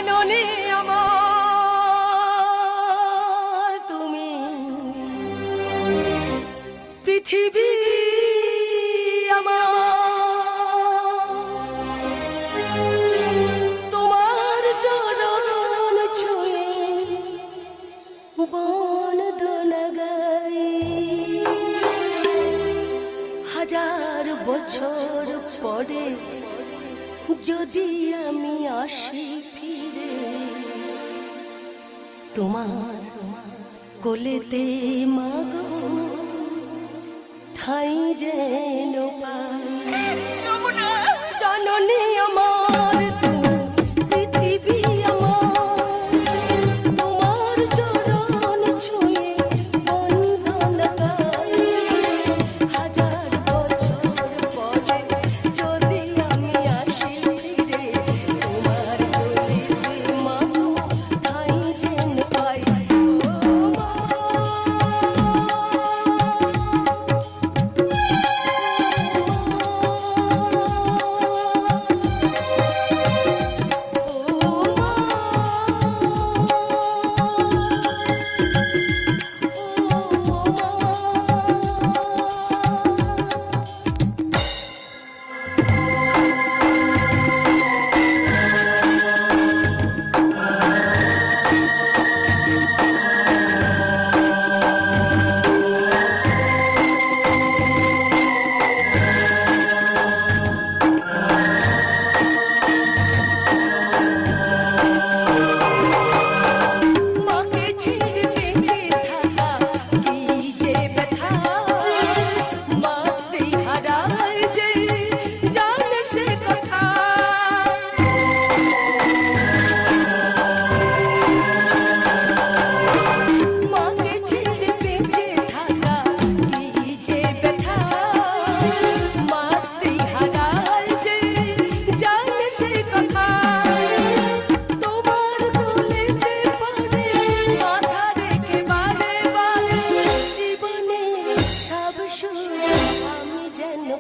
জননী আমার তুমি পৃথিবী আমার তোমার চরণ ছুঁয়ে বন্দনা গাই হাজার বছর পরে যদি আমি আসি ফিরে তোমার কোলেতে মাগো ঠাই যেন পাই জননী আমার তুমি পৃথিবী আমার তোমার চরণ ছুঁয়ে বন্দনা গাই হাজার বছর পরে যদি আমি আসি ফিরে তোমার কোলেতে মাগো ঠাই যেন পাই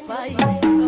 bye.